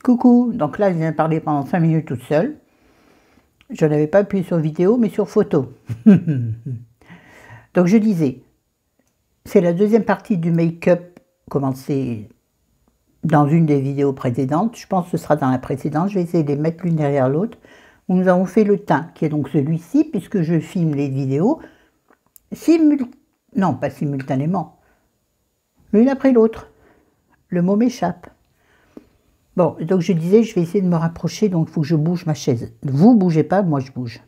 Coucou, donc là je viens de parler pendant 5 minutes toute seule. Je n'avais pas appuyé sur vidéo mais sur photo. Donc je disais, c'est la deuxième partie du make-up commencé dans une des vidéos précédentes. Je pense que ce sera dans la précédente, je vais essayer de les mettre l'une derrière l'autre. Où nous avons fait le teint, qui est donc celui-ci, puisque je filme les vidéos non pas simultanément, l'une après l'autre. Le mot m'échappe. Bon, donc je disais, je vais essayer de me rapprocher, donc il faut que je bouge ma chaise. Vous bougez pas, moi je bouge.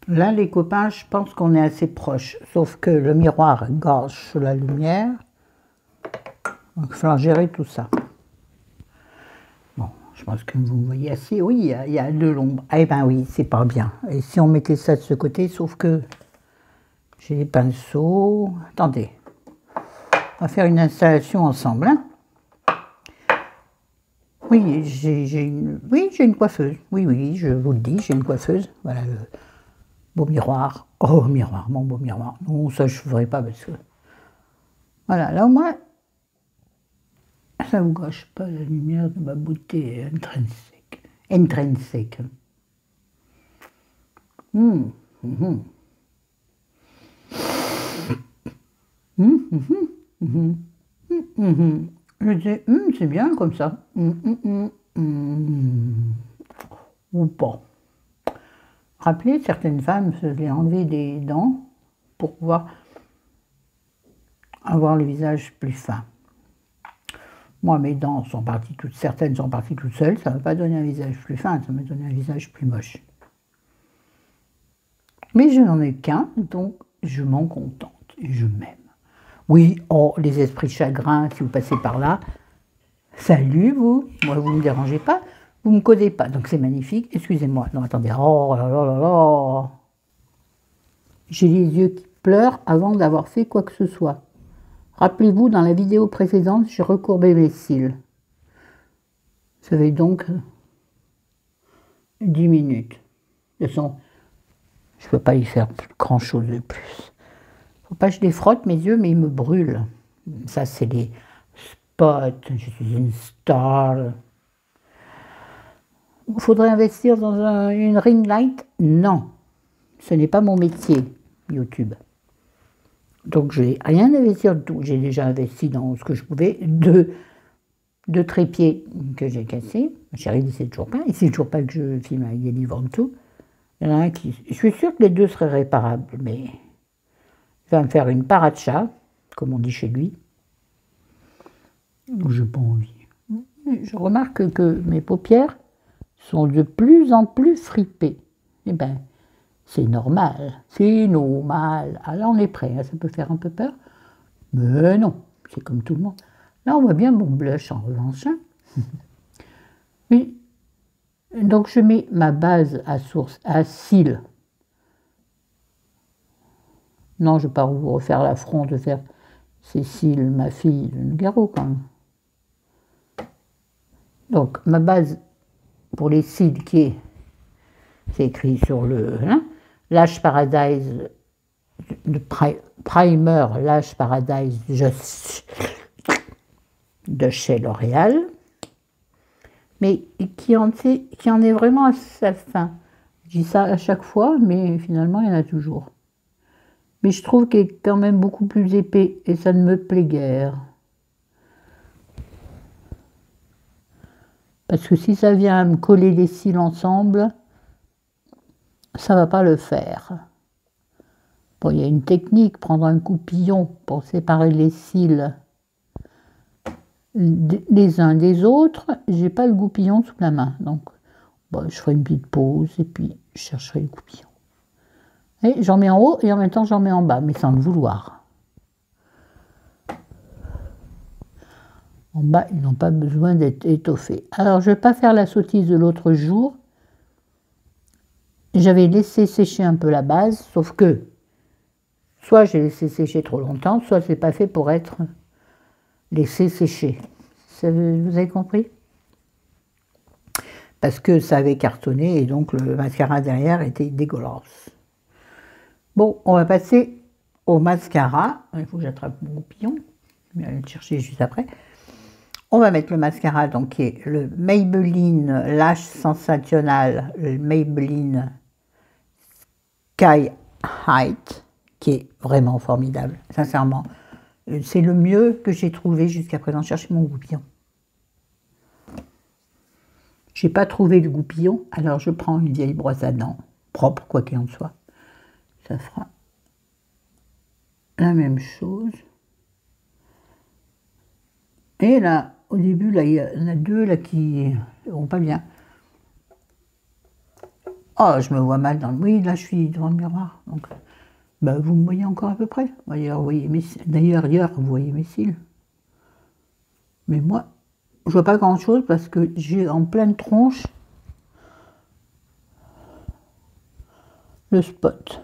Là, les copains, je pense qu'on est assez proches, sauf que le miroir gâche la lumière. Donc il va falloir gérer tout ça. Bon, je pense que vous voyez assez. Oui, il y a de l'ombre. Eh ben oui, c'est pas bien. Et si on mettait ça de ce côté, sauf que j'ai des pinceaux. Attendez, on va faire une installation ensemble, hein. Oui, j'ai une coiffeuse. Oui, je vous le dis, j'ai une coiffeuse. Voilà le beau miroir. Oh, miroir, mon beau miroir. Non, ça je ne ferai pas parce que... Voilà, là au moins, ça ne vous gâche pas la lumière de ma beauté intrinsèque. Intrinsèque. Je disais, c'est bien comme ça. Ou pas. Rappelez, certaines femmes se faisaient enlever des dents pour pouvoir avoir le visage plus fin. Moi, mes dents sont parties toutes, certaines sont parties toutes seules, ça ne m'a pas donné un visage plus fin, ça m'a donné un visage plus moche. Mais je n'en ai qu'un, donc je m'en contente et je m'aime. Oui, oh, les esprits de chagrin, si vous passez par là, salut vous, moi vous ne me dérangez pas, vous ne me causez pas, donc c'est magnifique, excusez-moi, non attendez, oh là là là là, j'ai les yeux qui pleurent avant d'avoir fait quoi que ce soit. Rappelez-vous, dans la vidéo précédente, j'ai recourbé mes cils. Ça fait donc 10 minutes. De toute façon, je ne peux pas y faire grand chose de plus. Faut pas que je les frotte mes yeux, mais ils me brûlent. Ça, c'est les spots. Je suis une star. Il faudrait investir dans une ring light? Non. Ce n'est pas mon métier, YouTube. Donc, je n'ai rien investi du tout. J'ai déjà investi dans ce que je pouvais. Deux trépieds que j'ai cassés. Ma chérie dit c'est toujours pas. Et c'est toujours pas que je filme avec des livres en dessous. Il y en a un qui... Je suis sûre que les deux seraient réparables, mais... Il va me faire une paracha, comme on dit chez lui. Je n'ai pas envie. Je remarque que mes paupières sont de plus en plus fripées. Eh bien, c'est normal. C'est normal. Ah là, on est prêt. Ça peut faire un peu peur. Mais non, c'est comme tout le monde. Là, on voit bien mon blush en revanche. Oui. Donc, je mets ma base à source, à cils. Non, je ne vais pas vous refaire l'affront de faire Cécile, ma fille, de Nougaro quand même. Donc, ma base pour les cils qui est, c'est écrit sur le Lash Paradise, Primer Lash Paradise de chez L'Oréal, mais qui en est vraiment à sa fin. Je dis ça à chaque fois, mais finalement, il y en a toujours. Mais je trouve qu'il est quand même beaucoup plus épais et ça ne me plaît guère. Parce que si ça vient à me coller les cils ensemble, ça ne va pas le faire. Bon, il y a une technique, prendre un coupillon pour séparer les cils les uns des autres. J'ai pas le goupillon sous la main, donc bon, je ferai une petite pause et puis je chercherai le goupillon. Et j'en mets en haut et en même temps j'en mets en bas, mais sans le vouloir. En bas, ils n'ont pas besoin d'être étoffés. Alors, je ne vais pas faire la sottise de l'autre jour. J'avais laissé sécher un peu la base, sauf que soit j'ai laissé sécher trop longtemps, soit c'est pas fait pour être laissé sécher. Vous avez compris? Parce que ça avait cartonné et donc le mascara derrière était dégueulasse. Bon, on va passer au mascara. Il faut que j'attrape mon goupillon. Je vais aller le chercher juste après. On va mettre le mascara, donc qui est le Maybelline Lash Sensationnel, le Maybelline Sky Height, qui est vraiment formidable, sincèrement. C'est le mieux que j'ai trouvé jusqu'à présent. Cherchez mon goupillon. J'ai pas trouvé le goupillon, alors je prends une vieille brosse à dents, propre, quoi qu'il en soit. Ça fera la même chose. Et là, au début, là, il y en a deux là, qui ne vont pas bien. Oh, je me vois mal dans le... Oui, là, je suis devant le miroir. Donc, bah, vous me voyez encore à peu près. D'ailleurs, vous voyez mes cils. Mais moi, je vois pas grand-chose parce que j'ai en pleine tronche le spot.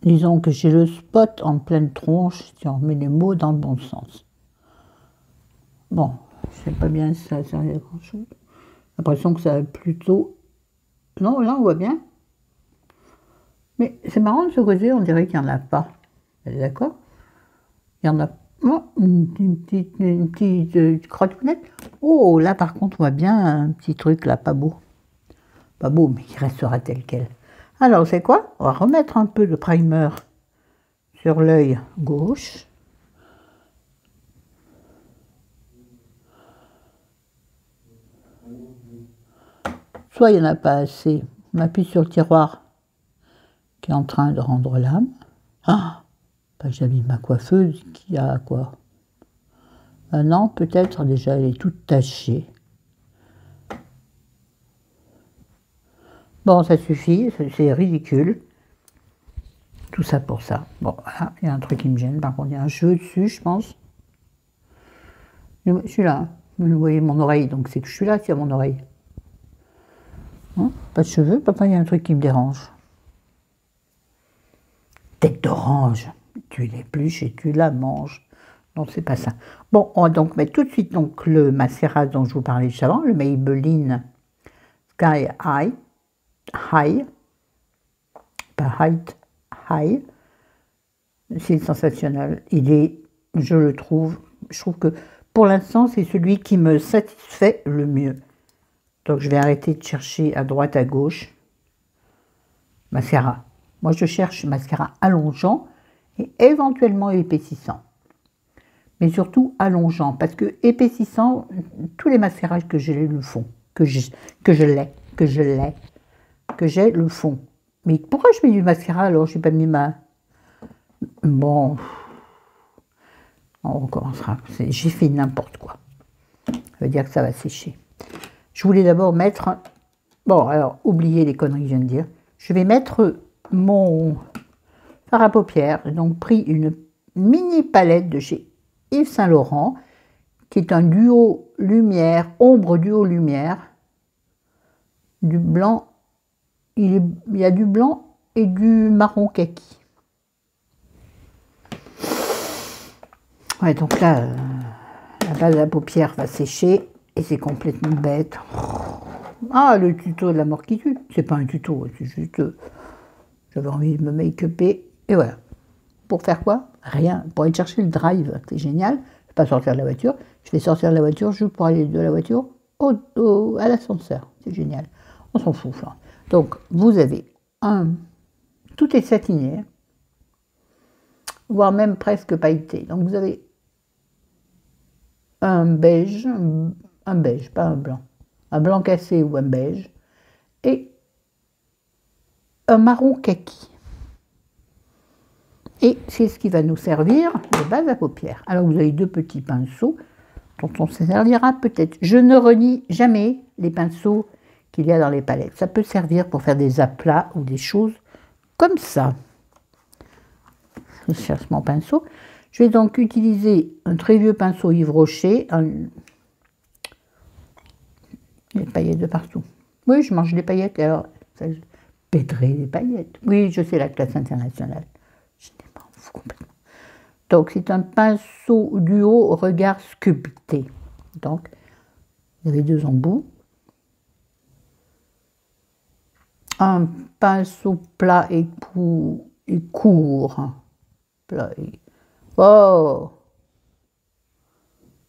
Disons que j'ai le spot en pleine tronche, si on met les mots dans le bon sens. Bon, je sais pas bien si ça sert à grand-chose. J'ai l'impression que ça va plutôt... Non, là, on voit bien. Mais c'est marrant de ce côté, on dirait qu'il n'y en a pas. Vous êtes d'accord? Il y en a... Oh, une petite crotte-lunette. Oh, là, par contre, on voit bien un petit truc, là, pas beau. Pas beau, mais il restera tel quel. Alors, c'est quoi? On va remettre un peu de primer sur l'œil gauche. Soit il n'y en a pas assez. On appuie sur le tiroir qui est en train de rendre l'âme. Ah, bah, j'habille ma coiffeuse qui a quoi? Un an peut-être, déjà elle est toute tachée. Bon, ça suffit, c'est ridicule. Tout ça pour ça. Bon, voilà, il y a un truc qui me gêne, par contre, il y a un cheveu dessus, je pense. Je suis là, vous voyez mon oreille, donc c'est que je suis là, c'est mon oreille. Hein, pas de cheveux, papa, il y a un truc qui me dérange. Tête d'orange, tu l'épluches et tu la manges. Non, c'est pas ça. Bon, on va donc mettre tout de suite donc, le mascara dont je vous parlais juste avant, le Maybelline Sky High, pas Height, High. C'est sensationnel. Il est, je trouve que pour l'instant, c'est celui qui me satisfait le mieux. Donc, je vais arrêter de chercher à droite, à gauche. Mascara. Moi, je cherche mascara allongeant et éventuellement épaississant. Mais surtout allongeant, parce que épaississant, tous les mascaras que j'ai le font. Que j'ai le fond. Mais pourquoi je mets du mascara alors je n'ai pas mis ma... Bon, on recommencera. J'ai fait n'importe quoi. Ça veut dire que ça va sécher. Je voulais d'abord mettre... Bon, alors, oubliez les conneries que je viens de dire. Je vais mettre mon fard à paupières. J'ai donc pris une mini palette de chez Yves Saint Laurent, qui est un duo lumière, ombre duo lumière, du blanc, il y a du blanc et du marron kaki. Ouais, donc là, la base à paupières va sécher et c'est complètement bête. Ah, le tuto de la mort qui tue. C'est pas un tuto, c'est juste... j'avais envie de me make-upper et voilà. Pour faire quoi? Rien. Pour aller chercher le drive, c'est génial. Je ne vais pas sortir de la voiture. Je vais sortir de la voiture juste pour aller de la voiture à l'ascenseur. C'est génial. On s'en fout. Ça. Donc, vous avez tout est satiné, voire même presque pailleté. Donc, vous avez un beige, pas un blanc cassé ou un beige, et un marron kaki. Et c'est ce qui va nous servir de base à paupières. Alors, vous avez deux petits pinceaux dont on se servira peut-être. Je ne renie jamais les pinceaux qu'il y a dans les palettes. Ça peut servir pour faire des aplats ou des choses comme ça. Je cherche mon pinceau. Je vais donc utiliser un très vieux pinceau Yves Rocher. Les paillettes de partout. Oui, je mange des paillettes. Alors, ça, je pèterai des paillettes. Oui, je sais la classe internationale. Je n'ai pas fou complètement. Donc, c'est un pinceau duo au regard sculpté. Donc, vous avez deux embouts. Un pinceau plat et court. Plat et... Oh!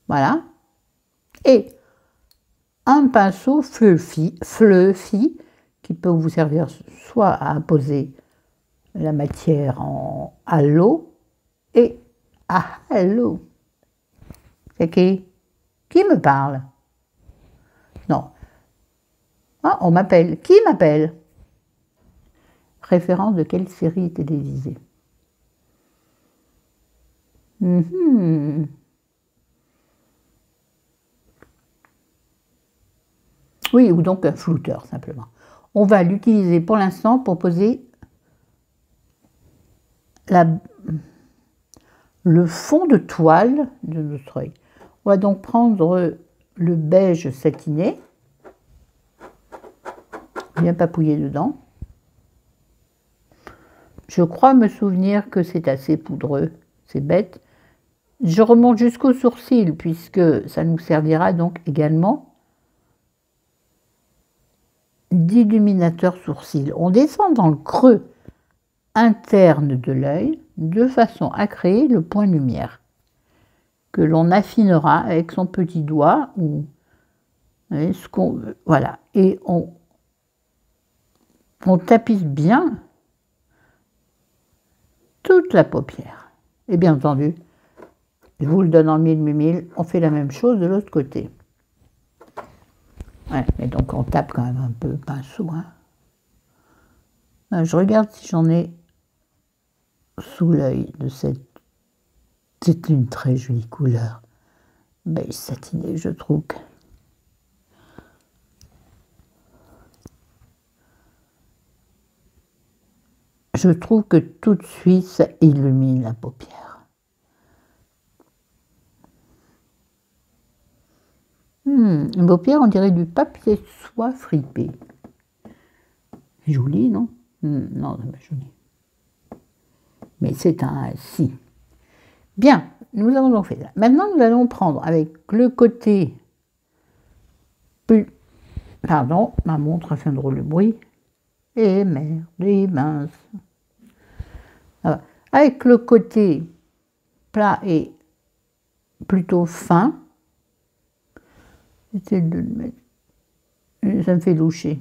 Voilà. Et un pinceau fluffy, qui peut vous servir soit à poser la matière à l'eau et à l'eau. C'est qui? Qui me parle? Non. Ah, on m'appelle. Qui m'appelle? Référence de quelle série télévisée? Oui, ou donc un flouteur, simplement. On va l'utiliser pour l'instant pour poser le fond de toile de notre œil. On va donc prendre le beige satiné, bien papouiller dedans. Je crois me souvenir que c'est assez poudreux, c'est bête. Je remonte jusqu'au sourcil puisque ça nous servira donc également d'illuminateur sourcil. On descend dans le creux interne de l'œil de façon à créer le point lumière que l'on affinera avec son petit doigt ou ce qu'on veut. Voilà, et on tapisse bien toute la paupière. Et bien entendu, je vous le donne en mille, on fait la même chose de l'autre côté. Ouais, mais donc on tape quand même un peu le pinceau. Hein. Je regarde si j'en ai sous l'œil de cette... C'est une très jolie couleur. Beige satiné, je trouve. Je trouve que tout de suite, ça illumine la paupière. Une paupière, on dirait du papier de soie fripé. Joli, non? Non, c'est pas joli. Mais c'est un si. Bien, nous avons donc fait ça. Maintenant, nous allons prendre avec le côté plus... Pardon, ma montre a fait un drôle de bruit. Et merde, et mince. Alors, avec le côté plat et plutôt fin, j'essaie de le mettre. Ça me fait loucher.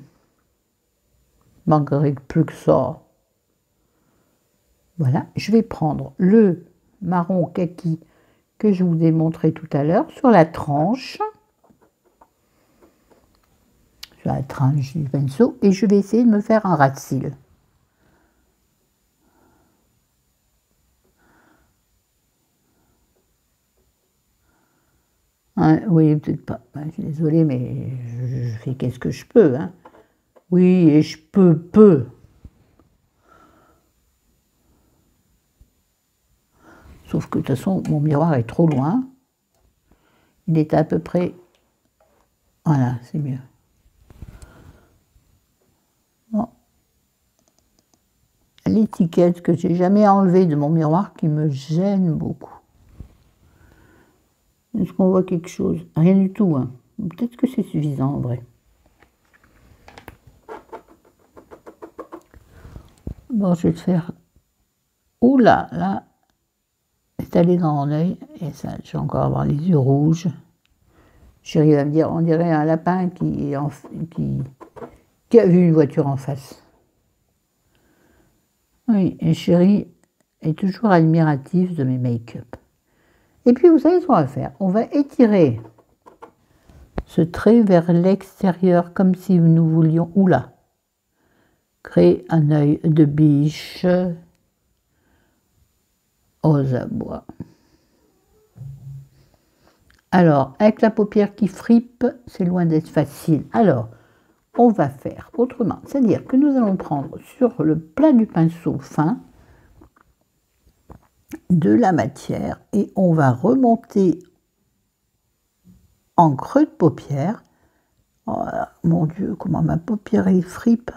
Il manquerait plus que ça. Voilà, je vais prendre le marron kaki que je vous ai montré tout à l'heure sur la tranche. Sur la tranche du pinceau. Et je vais essayer de me faire un ras de cils. Oui, peut-être pas. Je suis désolée, mais je fais qu'est-ce que je peux. Hein. Oui, et je peux peu. Sauf que de toute façon, mon miroir est trop loin. Il est à peu près... Voilà, c'est mieux. Bon. L'étiquette que j'ai jamais enlevée de mon miroir qui me gêne beaucoup. Est-ce qu'on voit quelque chose? Rien du tout. Hein. Peut-être que c'est suffisant en vrai. Bon, je vais te faire... Oula, là, c'est allé dans mon œil. Et ça, je vais encore avoir les yeux rouges. Chérie va me dire, on dirait un lapin qui a vu une voiture en face. Oui, et chérie est toujours admirative de mes make-up. Et puis, vous savez ce qu'on va faire? On va étirer ce trait vers l'extérieur, comme si nous voulions, oula, créer un œil de biche aux abois. Alors, avec la paupière qui fripe, c'est loin d'être facile. Alors, on va faire autrement. C'est-à-dire que nous allons prendre sur le plat du pinceau fin de la matière et on va remonter en creux de paupière. Oh, mon Dieu, comment ma paupière est fripe.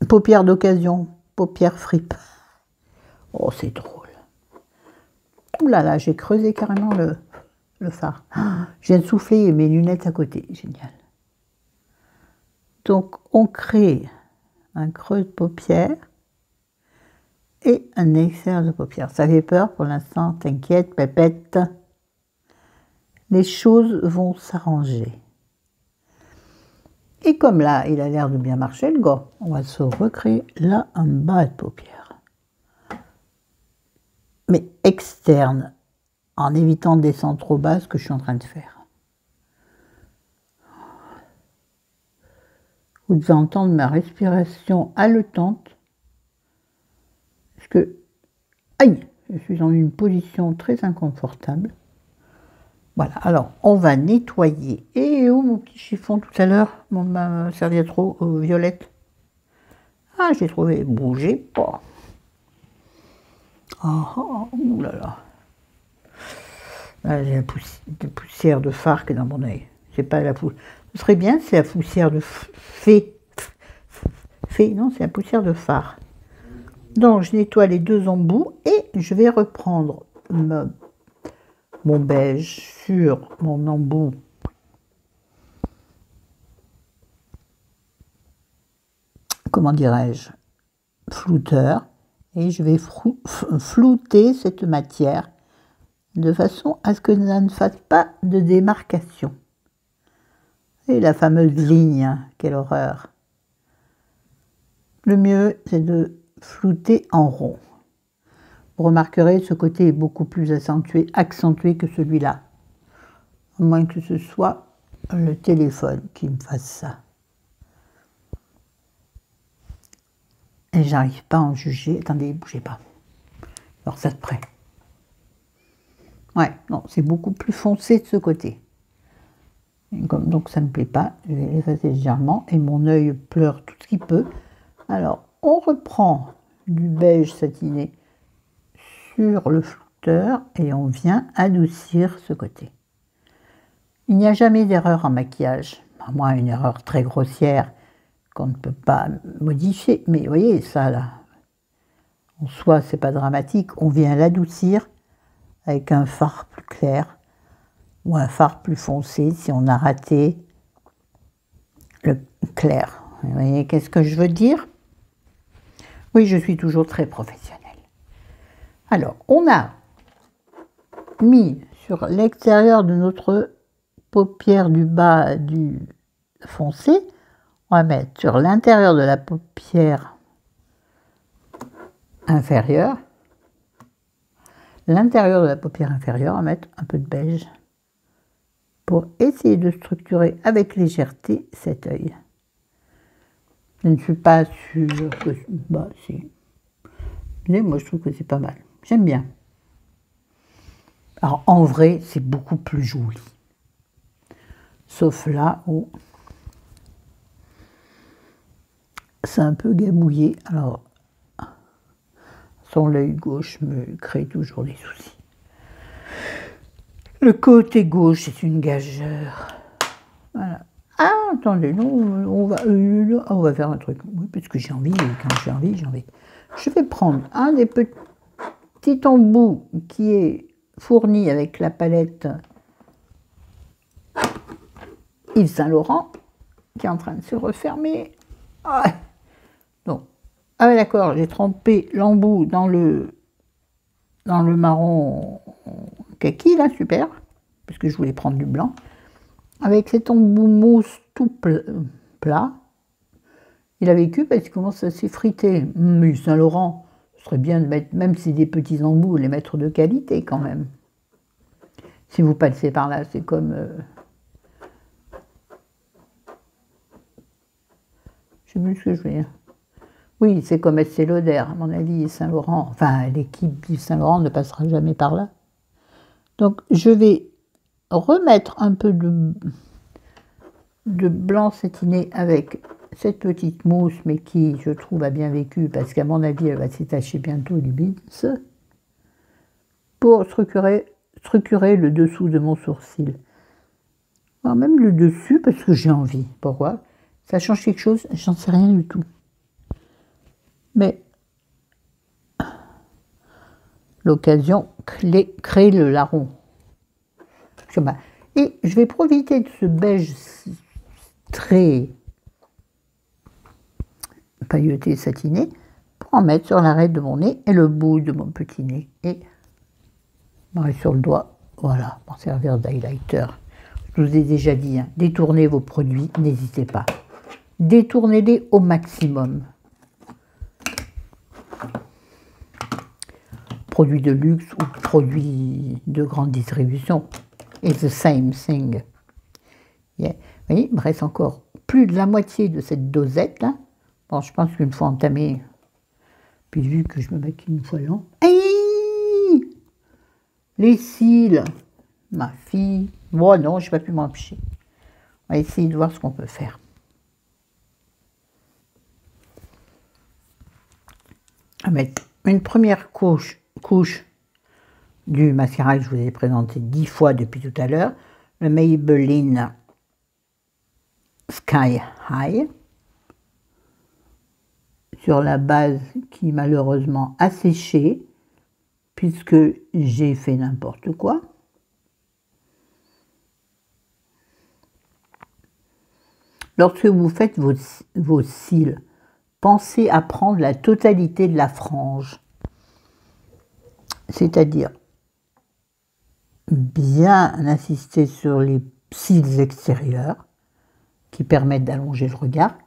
Paupière d'occasion, paupière fripe. Oh, c'est drôle. Ouh là là, j'ai creusé carrément le phare. Je viens de souffler mes lunettes à côté. Génial. Donc, on crée un creux de paupière et un extérieur de paupières. Ça fait peur pour l'instant, t'inquiète, pépette. Les choses vont s'arranger. Et comme là, il a l'air de bien marcher, le gars, on va se recréer là un bas de paupières. Mais externe, en évitant de descendre trop bas, ce que je suis en train de faire. Vous devez entendre ma respiration haletante. Parce que, aïe, je suis dans une position très inconfortable. Voilà, alors on va nettoyer. Et où mon petit chiffon tout à l'heure, ma serviette violette? Ah, j'ai trouvé, bougez pas. Oh, ouh là là. Là, j'ai la poussière de phare qui est dans mon œil. C'est pas la poussière. Ce serait bien, c'est la poussière de fée. Non, c'est la poussière de phare. Donc, je nettoie les deux embouts et je vais reprendre mon beige sur mon embout comment dirais-je, flouteur, et je vais flouter cette matière de façon à ce que ça ne fasse pas de démarcation. Et la fameuse ligne, quelle horreur. Le mieux, c'est de flouter en rond. Vous remarquerez, ce côté est beaucoup plus accentué que celui-là. À moins que ce soit le téléphone qui me fasse ça. Et j'arrive pas à en juger. Attendez, bougez pas. Alors ça de près. Ouais, non, c'est beaucoup plus foncé de ce côté. Donc ça ne me plaît pas. Je vais l'effacer légèrement. Et mon œil pleure tout ce qu'il peut. Alors, on reprend du beige satiné sur le flouteur et on vient adoucir ce côté. Il n'y a jamais d'erreur en maquillage. À moins une erreur très grossière qu'on ne peut pas modifier. Mais vous voyez, ça là, en soi, c'est pas dramatique. On vient l'adoucir avec un fard plus clair ou un fard plus foncé si on a raté le clair. Vous voyez, qu'est-ce que je veux dire? Oui, je suis toujours très professionnelle. Alors, on a mis sur l'extérieur de notre paupière du bas du foncé, on va mettre sur l'intérieur de la paupière inférieure, l'intérieur de la paupière inférieure, on va mettre un peu de beige pour essayer de structurer avec légèreté cet œil. Je ne suis pas sûre que... Bah, si. Mais moi, je trouve que c'est pas mal. J'aime bien. Alors, en vrai, c'est beaucoup plus joli. Sauf là où c'est un peu gabouillé. Alors, son l'œil gauche me crée toujours des soucis. Le côté gauche, c'est une gageure. Voilà. Ah, attendez, non, on va faire un truc. Oui, parce que j'ai envie, et quand j'ai envie, j'ai envie. Je vais prendre un des petits embouts qui est fourni avec la palette Yves Saint Laurent, qui est en train de se refermer. Ah. Donc, ah d'accord, j'ai trempé l'embout dans le marron kaki, là, super, parce que je voulais prendre du blanc. Avec cet embout mousse tout plat, il a vécu parce qu'il commence à s'effriter. Mais Saint Laurent, ce serait bien de mettre, même si des petits embouts, les mettre de qualité quand même. Si vous passez par là, c'est comme... je sais plus ce que je veux dire. Oui, c'est comme Estée Lauder, à mon avis, Saint Laurent. Enfin, l'équipe du Saint Laurent ne passera jamais par là. Donc, je vais remettre un peu de blanc satiné avec cette petite mousse, mais qui, je trouve, a bien vécu, parce qu'à mon avis, elle va s'étacher bientôt du bins, pour structurer le dessous de mon sourcil. Alors, même le dessus, parce que j'ai envie. Pourquoi? Ça change quelque chose? J'en sais rien du tout. Mais l'occasion crée le larron. Et je vais profiter de ce beige très pailleté, satiné, pour en mettre sur l'arête de mon nez et le bout de mon petit nez. Et sur le doigt, voilà, pour servir d'highlighter. Je vous ai déjà dit, hein, détournez vos produits, n'hésitez pas. Détournez-les au maximum. Produits de luxe ou produits de grande distribution. It's the same thing. Yeah. Vous voyez, il me reste encore plus de la moitié de cette dosette là. Bon, je pense qu'une fois entamé, puis vu que je me maquille une fois l'an. Les cils, ma fille. Bon, non, je n'ai pas pu m'empêcher. On va essayer de voir ce qu'on peut faire. On va mettre une première couche du mascara que je vous ai présenté 10 fois depuis tout à l'heure, le Maybelline Sky High, sur la base qui malheureusement a séché, puisque j'ai fait n'importe quoi. Lorsque vous faites vos cils, pensez à prendre la totalité de la frange, c'est-à-dire bien insister sur les cils extérieurs qui permettent d'allonger le regard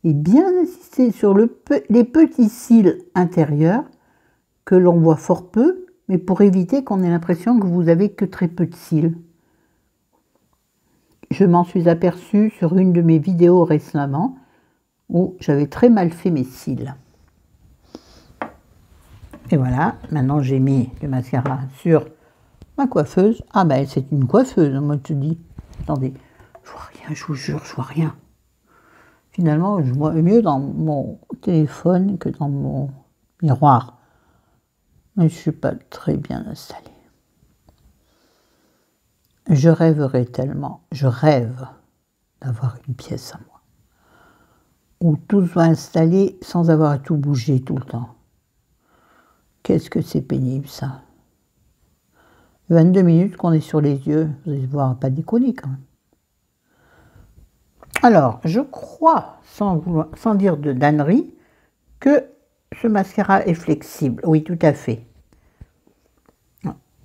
et bien insister sur les petits cils intérieurs que l'on voit fort peu, mais pour éviter qu'on ait l'impression que vous avez que très peu de cils. Je m'en suis aperçue sur une de mes vidéos récemment où j'avais très mal fait mes cils. Et voilà, maintenant j'ai mis le mascara sur ma coiffeuse. Ah ben c'est une coiffeuse, moi je te dis. Attendez, je vois rien, je vous jure, je vois rien. Finalement, je vois mieux dans mon téléphone que dans mon miroir. Mais je ne suis pas très bien installée. Je rêverais tellement, je rêve d'avoir une pièce à moi, où tout soit installé sans avoir à tout bouger tout le temps. Qu'est-ce que c'est pénible ça. 22 minutes qu'on est sur les yeux, vous allez voir, pas déconner quand même. Alors, je crois, sans dire de dannerie, que ce mascara est flexible. Oui, tout à fait.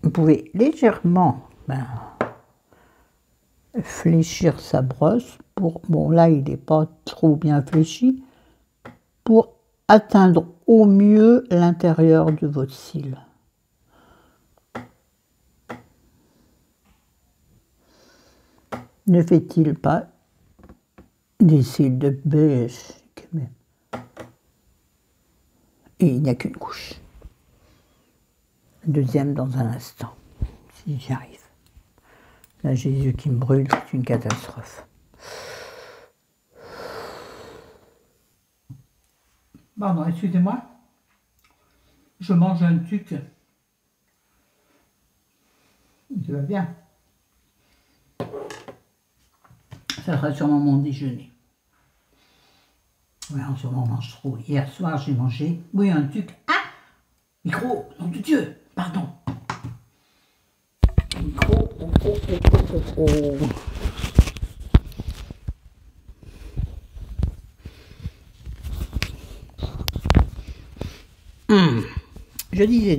Vous pouvez légèrement fléchir sa brosse pour, bon là il n'est pas trop bien fléchi, pour atteindre au mieux l'intérieur de votre cil. Ne fait-il pas des cils de beige quand même? Et il n'y a qu'une couche. Deuxième dans un instant, si j'y arrive. Là j'ai les yeux qui me brûlent, c'est une catastrophe. Pardon, excusez-moi. Je mange un truc. Ça va bien. Ça sera sûrement mon déjeuner. Ouais, en ce moment, on mange trop. Hier soir, j'ai mangé. Oui, un truc. Ah! Micro, nom de Dieu! Pardon. Micro. Je disais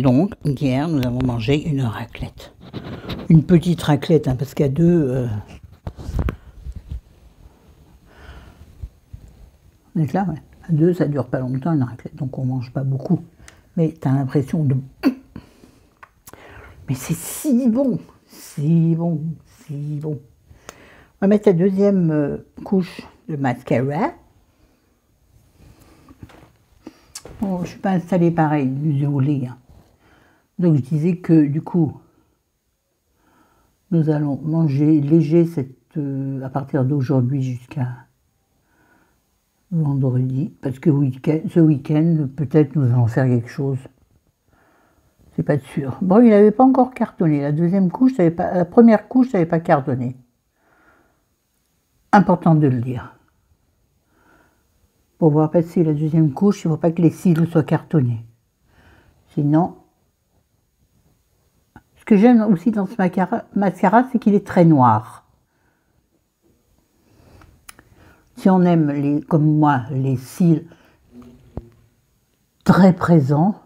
donc, qu'hier, nous avons mangé une raclette. Une petite raclette, hein, parce qu'à deux... On est là, ouais. À deux, ça dure pas longtemps, une raclette, donc on mange pas beaucoup. Mais tu as l'impression de... Mais c'est si bon, si bon, si bon. On va mettre la deuxième couche de mascara. Bon, je ne suis pas installée pareil, désolée. Hein. Donc je disais que du coup, nous allons manger léger à partir d'aujourd'hui jusqu'à vendredi, parce que ce week-end, peut-être nous allons faire quelque chose. C'est pas sûr. Bon, il n'avait pas encore cartonné. La deuxième couche, la première couche, ça n'avait pas cartonné. Important de le dire. Pour pouvoir passer la deuxième couche, il ne faut pas que les cils soient cartonnés. Sinon, ce que j'aime aussi dans ce mascara, c'est qu'il est très noir. si on aime, comme moi, les cils très présents,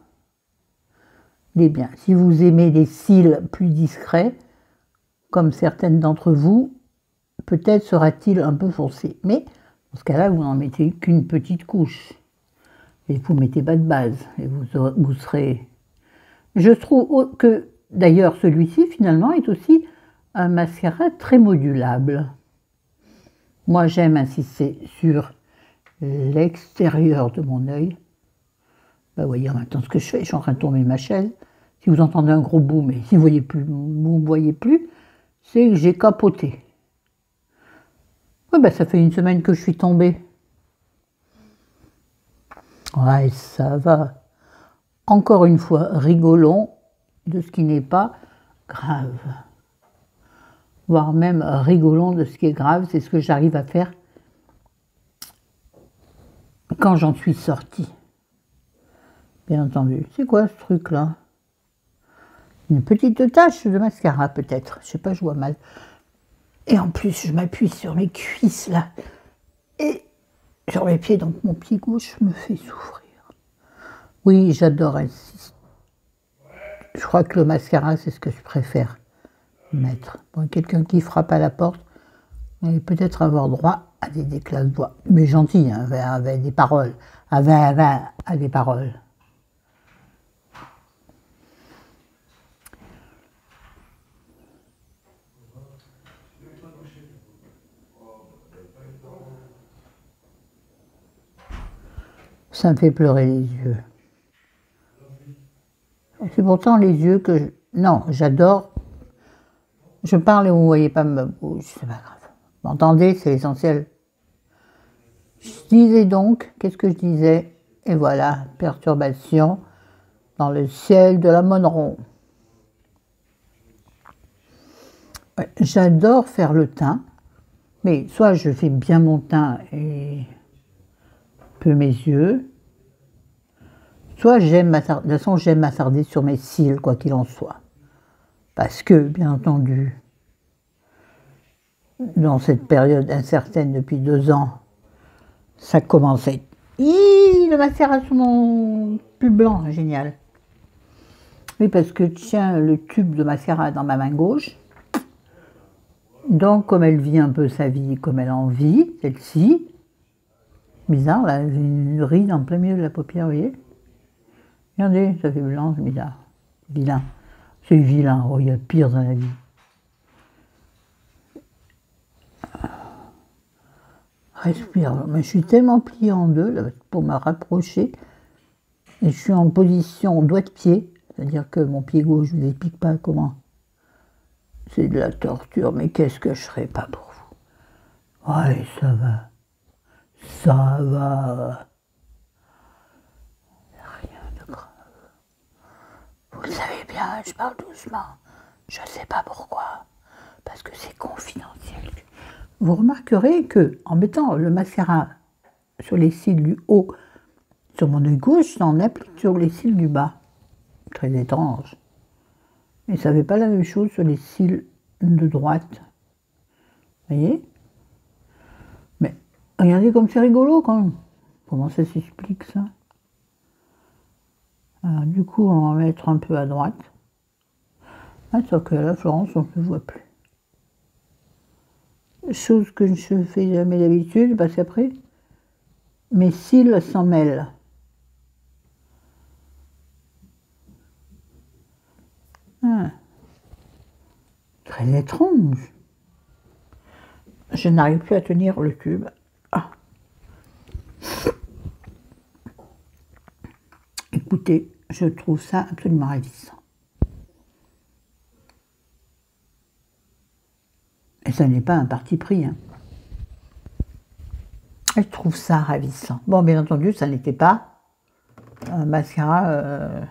il est bien. Si vous aimez des cils plus discrets, comme certaines d'entre vous, peut-être sera-t-il un peu foncé. Mais dans ce cas-là, vous n'en mettez qu'une petite couche. Et vous ne mettez pas de base. Et vous serez... Je trouve que, d'ailleurs, celui-ci, finalement, est aussi un mascara très modulable. Moi, j'aime insister sur l'extérieur de mon œil. Vous voyez en même temps ce que je fais, je suis en train de tourner ma chaise. Si vous entendez un gros boom, mais si vous ne voyez plus, c'est que j'ai capoté. Ouais, ben, ça fait une semaine que je suis tombée. Ouais, ça va. Encore une fois, rigolons de ce qui n'est pas grave. Voire même rigolons de ce qui est grave, c'est ce que j'arrive à faire quand j'en suis sortie. Bien entendu. C'est quoi ce truc-là? Une petite tache de mascara peut-être. Je sais pas, je vois mal. Et en plus, je m'appuie sur mes cuisses là. Et sur mes pieds, donc mon pied gauche me fait souffrir. Oui, j'adore insister. Je crois que le mascara, c'est ce que je préfère mettre. Bon, quelqu'un qui frappe à la porte, et peut-être avoir droit à des éclats de voix. Mais gentil, hein, avec des paroles. À des paroles. Ça me fait pleurer les yeux. C'est pourtant les yeux que je... Non, j'adore. Je parle et vous ne voyez pas ma bouche, c'est pas grave. Vous m'entendez, c'est l'essentiel. Je disais donc, qu'est-ce que je disais? Et voilà, perturbation dans le ciel de la Monneron. Ouais, j'adore faire le teint, mais soit je fais bien mon teint et peu mes yeux, soit j'aime m'attarder, de toute façon j'aime m'attarder sur mes cils, quoi qu'il en soit. Parce que, bien entendu, dans cette période incertaine depuis 2 ans, ça commençait. Le mascara sur mon pull blanc, génial. Oui, parce que tiens le tube de mascara dans ma main gauche. Donc, comme elle vit un peu sa vie comme elle en vit, celle-ci, bizarre, là, j'ai une ride en plein milieu de la paupière, vous voyez? Regardez, ça fait blanc, c'est bizarre. Vilain. C'est vilain, oh, il y a pire dans la vie. Respire. Mais je suis tellement pliée en deux là, pour me rapprocher. Et je suis en position doigt de pied. C'est-à-dire que mon pied gauche, je ne vous explique pas comment. C'est de la torture, mais qu'est-ce que je ne ferais pas pour vous? Ouais, ça va. Ça va. Rien de grave. Vous le savez bien, je parle doucement. Je ne sais pas pourquoi. Parce que c'est confidentiel. Vous remarquerez que en mettant le mascara sur les cils du haut, sur mon œil gauche, j'en applique sur les cils du bas. Très étrange. Et ça ne fait pas la même chose sur les cils de droite. Vous voyez? Mais regardez comme c'est rigolo quand même. Comment ça s'explique ça? Alors du coup, on va mettre un peu à droite. Ah, sauf que là, Florence, on ne voit plus. Chose que je ne fais jamais d'habitude, parce qu'après, mes cils s'en mêlent. Ah. Très étrange. Je n'arrive plus à tenir le tube. Ah. Écoutez, je trouve ça absolument ravissant. Et ça n'est pas un parti pris. Hein. Je trouve ça ravissant. Bon, bien entendu, ça n'était pas un mascara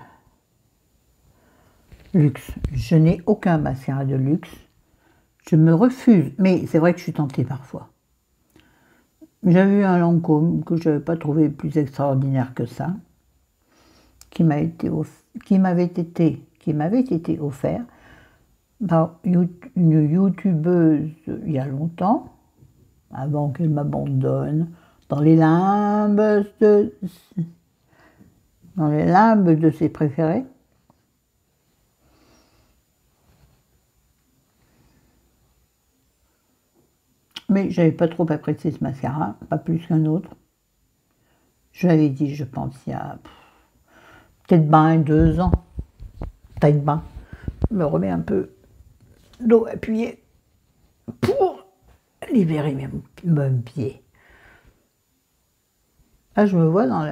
luxe. Je n'ai aucun mascara de luxe. Je me refuse. Mais c'est vrai que je suis tentée parfois. J'avais eu un Lancôme que je n'avais pas trouvé plus extraordinaire que ça, qui m'avait été offert par une youtubeuse il y a longtemps, avant qu'elle m'abandonne dans les limbes de, ses préférés. Mais j'avais pas trop apprécié ce mascara, pas plus qu'un autre. Je l'avais dit, je pense, il y a peut-être 2 ans. Taille de bain. Je me remets un peu d'eau appuyée pour libérer mon pied. Là, je me vois dans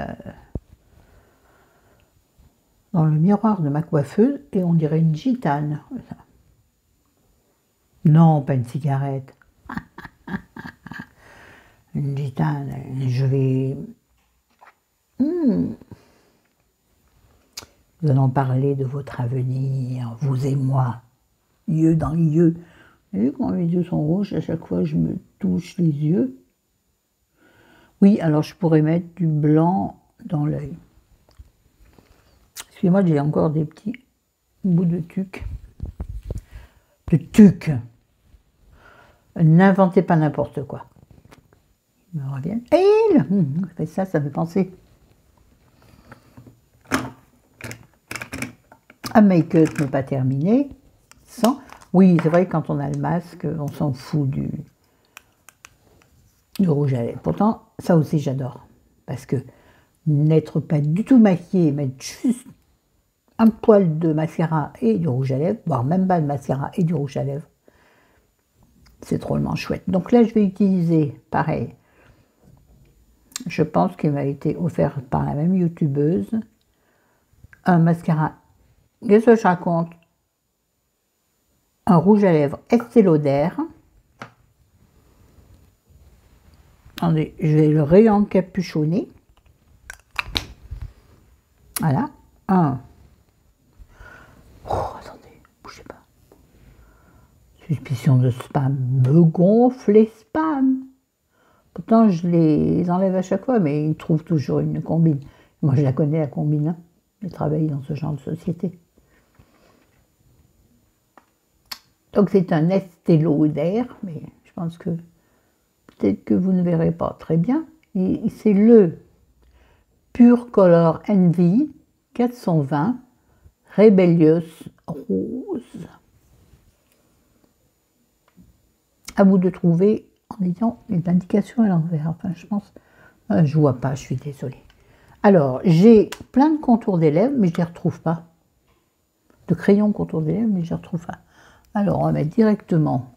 le miroir de ma coiffeuse et on dirait une gitane. Non, pas une cigarette. Une gitane. Je vais... Nous allons parler de votre avenir, vous et moi, yeux dans les yeux. Vous voyez quand mes yeux sont rouges, à chaque fois je me touche les yeux. Oui, alors je pourrais mettre du blanc dans l'œil. Excusez-moi, j'ai encore des petits bouts de tuque. De tuque. N'inventez pas n'importe quoi. Ils me reviennent. Et ça me fait penser. Un make-up n'est pas terminé sans... Oui, c'est vrai que quand on a le masque, on s'en fout du rouge à lèvres. Pourtant, ça aussi j'adore. Parce que n'être pas du tout maquillé, mettre juste un poil de mascara et du rouge à lèvres, voire même pas de mascara et du rouge à lèvres, c'est drôlement chouette. Donc là, je vais utiliser, pareil, je pense qu'il m'a été offert par la même youtubeuse, un mascara. Qu'est-ce que je raconte? Un rouge à lèvres Estée Lauder. Attendez, je vais le réencapuchonner. Voilà. Attendez, bougez pas. Suspicion de spam. Me gonfle les spams. Pourtant, je les enlève à chaque fois, mais ils trouvent toujours une combine. Moi, je la connais, la combine. J'ai travaillé dans ce genre de société. Donc, c'est un Estée Lauder, mais je pense que peut-être que vous ne verrez pas très bien. C'est le Pure Color Envy 420 Rebellious Rose. À vous de trouver en ayant les indications à l'envers. Enfin, je pense... je vois pas, je suis désolée. Alors, j'ai plein de contours des lèvres, mais je ne les retrouve pas. De crayons contour des lèvres, mais je ne les retrouve pas. Alors, on va mettre directement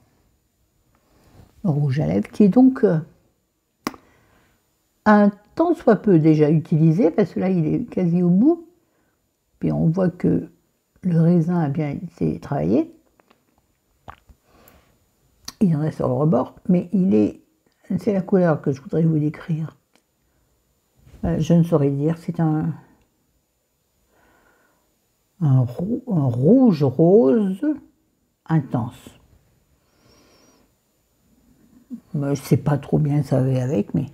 le rouge à lèvres, qui est donc un tant soit peu déjà utilisé, parce que là, il est quasi au bout. Puis on voit que le raisin a bien été travaillé. Il en reste sur le rebord, mais c'est la couleur que je voudrais vous décrire. Je ne saurais dire, c'est un rouge rose intense. Je ne sais pas trop bien ça va avec, mais...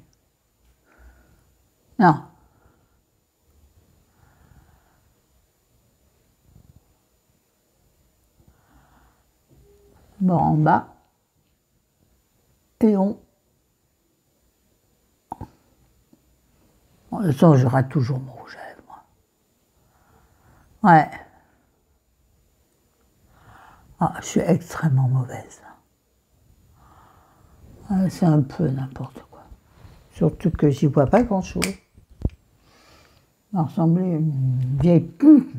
Non. Bon, en bas. Et on... Bon, de toute façon, je rate toujours mon rouge à lèvres, moi. Ouais. Ah, je suis extrêmement mauvaise. C'est un peu n'importe quoi. Surtout que j'y vois pas grand-chose. Ça ressemblait à une vieille tupe.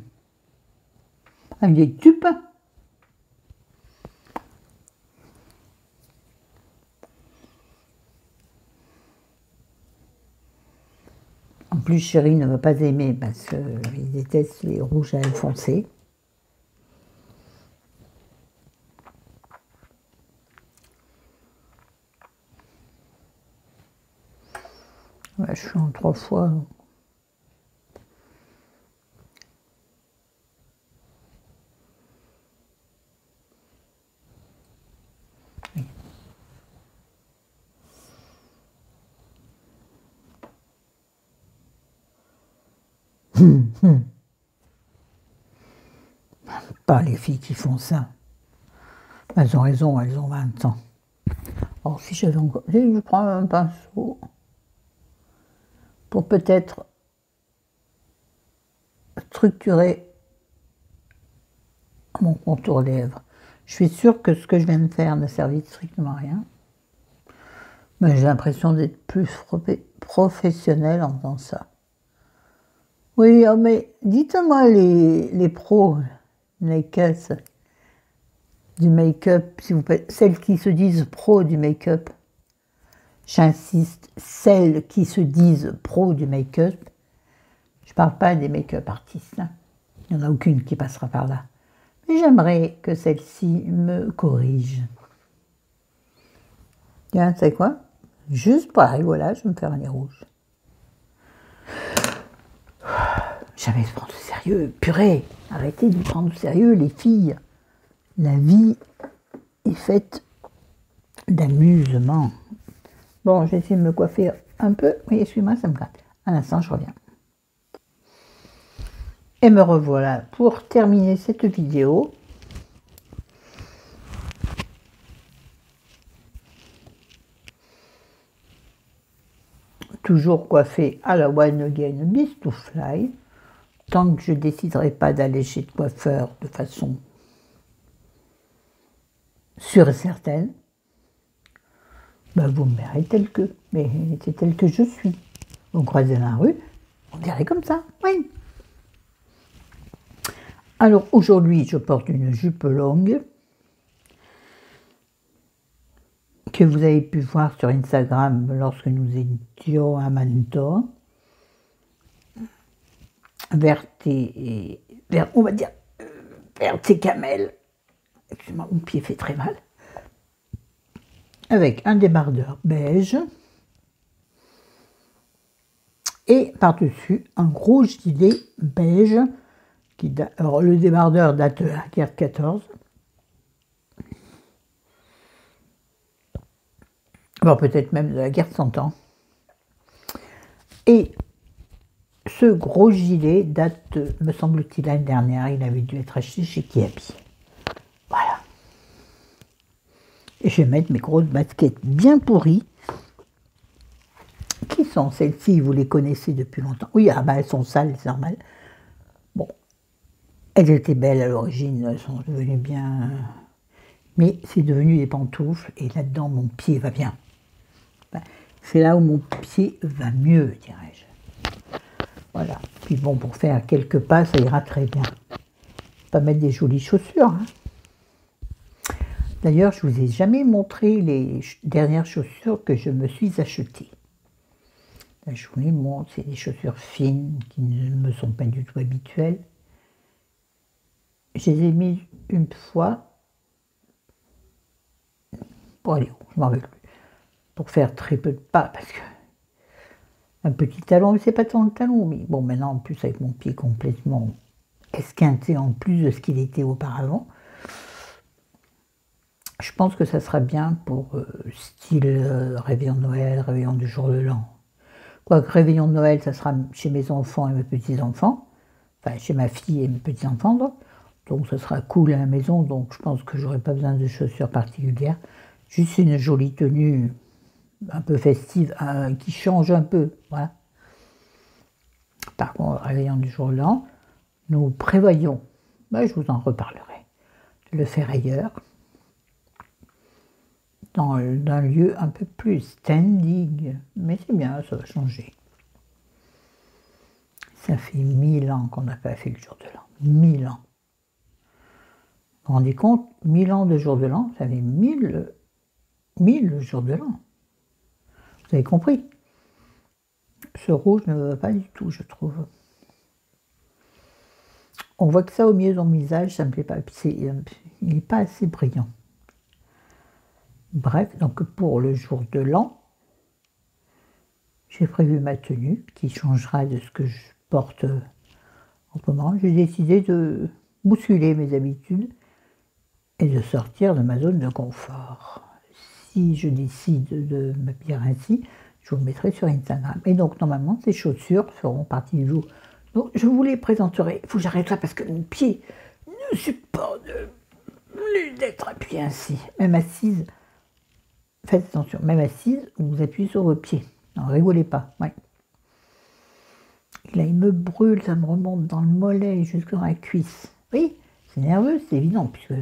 En plus, chérie ne va pas aimer parce qu'il déteste les rouges à lèvres foncés. Ouais, je suis en 3 fois. Pas les filles qui font ça. Elles ont raison, elles ont 20 ans. Alors si j'avais encore... Je prends un pinceau pour peut-être structurer mon contour lèvres. Je suis sûre que ce que je viens de faire ne servit strictement à rien. Mais j'ai l'impression d'être plus professionnelle en faisant ça. Oui, oh mais dites-moi les pros, makers du make-up, s'il vous plaît, celles qui se disent pros du make-up. J'insiste, celles qui se disent pros du make-up. Je ne parle pas des make-up artistes, hein. Il n'y en a aucune qui passera par là. Mais j'aimerais que celle-ci me corrige. Tiens, tu sais quoi? Juste pour la rigolade, je vais me faire un nez rouge. Jamais se prendre au sérieux. Purée, arrêtez de vous prendre au sérieux, les filles. La vie est faite d'amusement. Bon, je vais essayer de me coiffer un peu. Oui, excuse-moi, ça me gratte. Un instant, je reviens. Et me revoilà pour terminer cette vidéo. Toujours coiffée à la One Again Beast to Fly. Tant que je ne déciderai pas d'aller chez le coiffeur de façon sûre et certaine, ben vous me verrez tel que. Mais c'est tel que je suis. Vous me croisez dans la rue, on dirait comme ça, oui. Alors aujourd'hui, je porte une jupe longue que vous avez pu voir sur Instagram lorsque nous étions à Mentor. Verte et vert, on va dire verte et camel. Excusez-moi, mon pied fait très mal. Avec un débardeur beige et par-dessus un gros gilet beige. Alors le débardeur date de la guerre de 14. Alors peut-être même de la guerre de 100 ans. Et ce gros gilet date, me semble-t-il, l'année dernière. Il avait dû être acheté chez Kiabi. Voilà. Et je vais mettre mes grosses baskets bien pourries. Qui sont celles-ci? Vous les connaissez depuis longtemps. Oui, ah bah elles sont sales, c'est normal. Bon, elles étaient belles à l'origine, elles sont devenues bien... Mais c'est devenu des pantoufles, et là-dedans, mon pied va bien. C'est là où mon pied va mieux, dirais-je. Voilà. Puis bon, pour faire quelques pas, ça ira très bien. Pas mettre des jolies chaussures. Hein. D'ailleurs, je ne vous ai jamais montré les dernières chaussures que je me suis achetées. Là, je vous les montre. C'est des chaussures fines qui ne me sont pas du tout habituelles. Je les ai mises une fois pour aller où? Je m'en rappelle plus. Pour faire très peu de pas, parce que un petit talon, mais c'est pas tant le talon, mais bon, maintenant, en plus, avec mon pied complètement esquinté, en plus de ce qu'il était auparavant, je pense que ça sera bien pour style réveillon de Noël, réveillon du jour de l'an. Quoique réveillon de Noël, ça sera chez mes enfants et mes petits-enfants, enfin, chez ma fille et mes petits-enfants, donc ça sera cool à la maison, donc je pense que j'aurai pas besoin de chaussures particulières, juste une jolie tenue un peu festive, qui change un peu, voilà. Par contre, réveillon du jour de l'an, nous prévoyons, je vous en reparlerai, de le faire ailleurs, dans un lieu un peu plus standing, mais c'est bien, ça va changer. Ça fait 1000 ans qu'on n'a pas fait le jour de l'an, 1000 ans. Vous vous rendez compte, 1000 ans de jour de l'an, ça fait 1000 jours de l'an. Vous avez compris? Ce rouge ne va pas du tout, je trouve. On voit que ça au milieu de mon visage, ça ne me plaît pas. Il n'est pas assez brillant. Bref, donc pour le jour de l'an, j'ai prévu ma tenue qui changera de ce que je porte en ce moment. J'ai décidé de bousculer mes habitudes et de sortir de ma zone de confort. Si je décide de m'habiller ainsi, je vous le mettrai sur Instagram. Et donc, normalement, ces chaussures feront partie du jour. Donc, je vous les présenterai. Il faut que j'arrête là parce que mon pied ne supporte plus d'être appuyé ainsi. Même assise, faites attention, même assise, vous appuyez sur vos pieds. Non, rigolez pas. Ouais. Et là, il me brûle, ça me remonte dans le mollet jusque dans la cuisse. Oui, c'est nerveux, c'est évident, puisque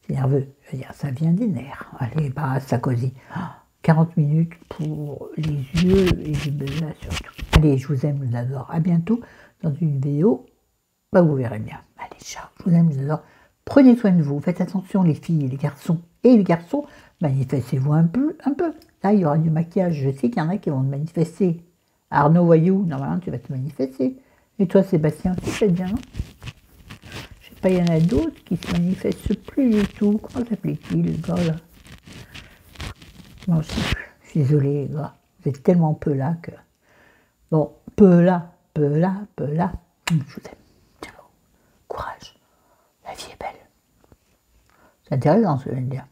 c'est nerveux. Je veux dire, ça vient des nerfs. Allez, bah, ça cosy. 40 minutes pour les yeux et les là surtout. Allez, je vous aime, je vous adore. À bientôt dans une vidéo. Bah, vous verrez bien. Allez, ciao, je vous aime, je vous adore. Prenez soin de vous, faites attention les filles et les garçons. Et les garçons, manifestez-vous un peu, un peu. Là, il y aura du maquillage. Je sais qu'il y en a qui vont te manifester. Arnaud Voyou, normalement, tu vas te manifester. Et toi, Sébastien, aussi, c'est bien, non? Je sais pas, il y en a d'autres qui se manifestent plus du tout. Comment s'appelait-il, le gars, là? Non, je sais plus. Je suis désolée, les gars. Vous êtes tellement peu là que... Bon, peu là, peu là, peu là. Je vous aime. Ciao. Courage. La vie est belle. C'est intéressant ce que je viens de dire.